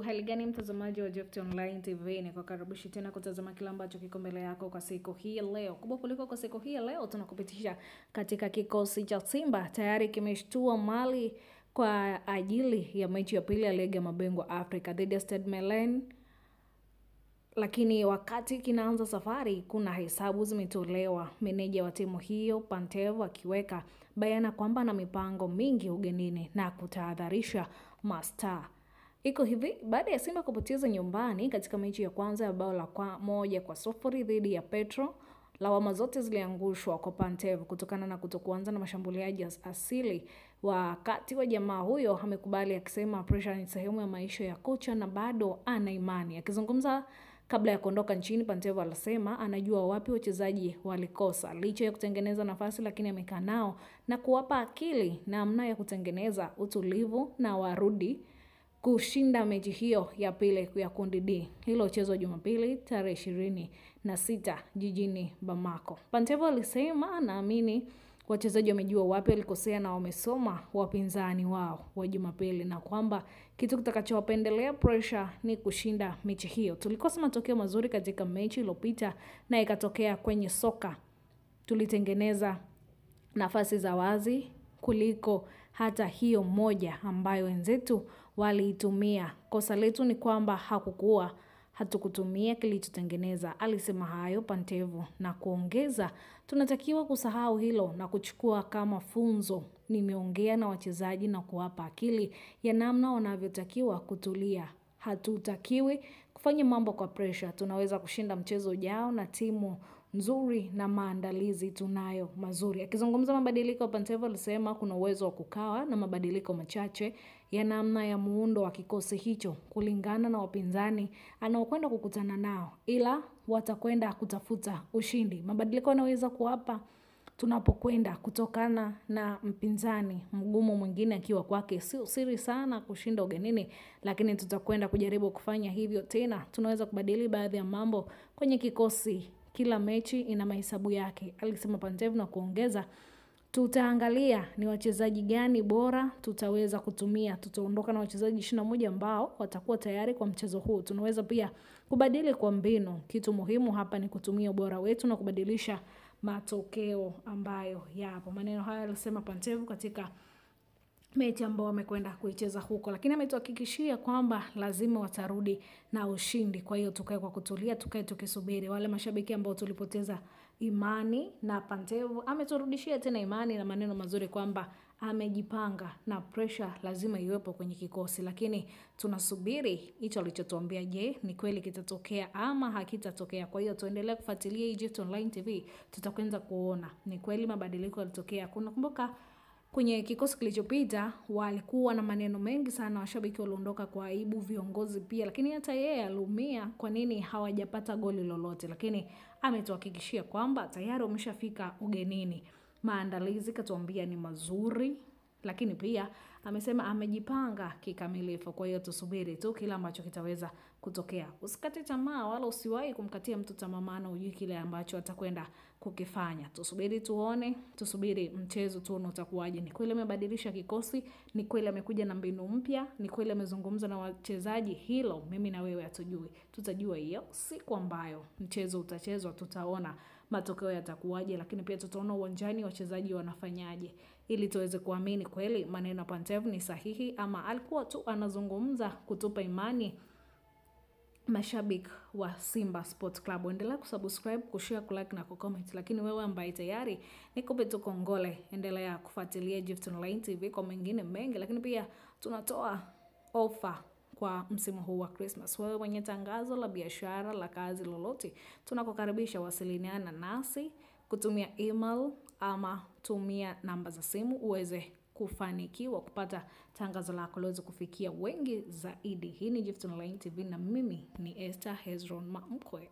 Hali gani mtazamaji wa Gift Online TV, ni kukaribisha tena kutazama kile ambacho kiko mbele yako kwa siku hii leo. Kubwa kuliko kwa siku hii leo, tunakupitisha katika kikosi cha Simba tayari kimeshtua Mali kwa ajili ya mechi ya pili ya ligi ya mabingwa Afrika dhidi ya Stade Malien. Lakini wakati kinaanza safari, kuna hesabu zimetolewa. Meneja wa timu hiyo Pantev akiweka bayana kwamba na mipango mingi ugenini na kutahadharisha mastaa. Iko hivi, baada ya Simba kupoteza nyumbani katika mechi ya kwanza ya bao la 1-0 dhidi ya Petro, lawama zote ziliangushwa kwa Pantev kutokana na kutokuanza na mashambuliaji asili. Wakati wa jamaa huyo amekubali akisema pressure ni sehemu ya maisha ya kocha na bado ana imani. Akizungumza kabla ya kuondoka nchini, Pantev alisema anajua wapi wachezaji walikosa licha ya kutengeneza nafasi, lakini amekaa nao na kuwapa akili namna ya kutengeneza utulivu na warudi kushinda mechi hiyo ya pili ya kundi D. Hilo chezo Jumapili tarehe 26 jijini Bamako. Pantev alisema anaamini wachezaji wamejua wapi walikosea na wamesoma wapinzani wao wa Jumapili, na kwamba kitu kitakachowapendelea pressure ni kushinda mechi hiyo. Tulikosa matokeo mazuri katika mechi iliyopita na ikatokea kwenye soka. Tulitengeneza nafasi za wazi kuliko hata hiyo moja ambayo wenzetu waliitumia. Kosa letu ni kwamba hatukutumia kilichotengeneza. Alisema hayo Pantev na kuongeza, tunatakiwa kusahau hilo na kuchukua kama funzo. Nimeongea na wachezaji na kuwapa akili ya namna wanavyotakiwa kutulia. Hatutakiwi kufanya mambo kwa pressure. Tunaweza kushinda mchezo ujao na timu nzuri na maandalizi tunayo mazuri. Akizungumza mabadiliko, Pantev alisema kuna uwezo wa kukawa na mabadiliko machache ya namna ya muundo wa kikosi hicho kulingana na wapinzani anaokwenda kukutana nao, ila watakwenda kutafuta ushindi. Mabadiliko yanaweza kuwapa tunapokwenda kutokana na mpinzani mgumu mwingine akiwa kwake. Sio siri sana kushinda ugenini, lakini tutakwenda kujaribu kufanya hivyo tena. Tunaweza kubadili baadhi ya mambo kwenye kikosi. Kila mechi ina mahesabu yake, alisema Pantev na kuongeza, tutaangalia ni wachezaji gani bora tutaweza kutumia. Tutaondoka na wachezaji 21 ambao watakuwa tayari kwa mchezo huu. Tunaweza pia kubadili kwa mbinu. Kitu muhimu hapa ni kutumia ubora wetu na kubadilisha matokeo ambayo yapo. Maneno haya alisema Pantev katika mechi ambao wamekwenda kuicheza huko, lakini ametuhakikishia kwamba lazima watarudi na ushindi. Kwa hiyo tukae kwa kutulia, tukae tukisubiri. Wale mashabiki ambao tulipoteza imani na Pantev ameturudishia tena imani na maneno mazuri kwamba amejipanga na pressure lazima iwepo kwenye kikosi, lakini tunasubiri hicho alichotuambia. Je, ni kweli kitatokea ama hakitatokea? Kwa hiyo tuendelee kufuatilia Gift Online TV, tutakwenda kuona ni kweli mabadiliko yalitokea. Kumbuka kwenye kikosi kilichopita walikuwa na maneno mengi sana, washabiki waliondoka kwa aibu, viongozi pia, lakini hata yeye aliumia kwa nini hawajapata goli lolote. Lakini ametuhakikishia kwamba tayari wameshafika ugenini. Maandalizi katuambia ni mazuri, lakini pia amesema amejipanga kikamilifu. Kwa hiyo tusubiri tu kila ambacho kitaweza kutokea. Usikate tamaa wala usiwahi kumkatia mtu tamaa, maana hujui kile ambacho atakwenda kukifanya. Tusubiri tuone, tusubiri mchezo tuone utakuwaje. Ni kweli amebadilisha kikosi, ni kweli amekuja na mbinu mpya, ni kweli amezungumza na wachezaji. Hilo mimi na wewe hatujui. Tutajua hiyo siku ambayo mchezo utachezwa, tutaona matokeo yatakuwaje, lakini pia tutaona uwanjani wachezaji wanafanyaje, ili tuweze kuamini kweli maneno ya Pantev ni sahihi ama alikuwa tu anazungumza kutupa imani. Mashabiki wa Simba Sports Club, endelea kusubscribe, kushare, kulike na kucomment. Lakini wewe ambaye tayari nikupe tu kongole, endelea kufuatilia Gift Online TV kwa mengine mengi. Lakini pia tunatoa offer kwa msimu huu wa Christmas. Wewe mwenye tangazo la biashara, la kazi lolote, tunakukaribisha wasiliana nasi kutumia email ama tumia namba za simu uweze kufanikiwa kupata tangazo lako liweze kufikia wengi zaidi. Hii ni Gift Online TV na mimi ni Esther Hezron Mamkwe.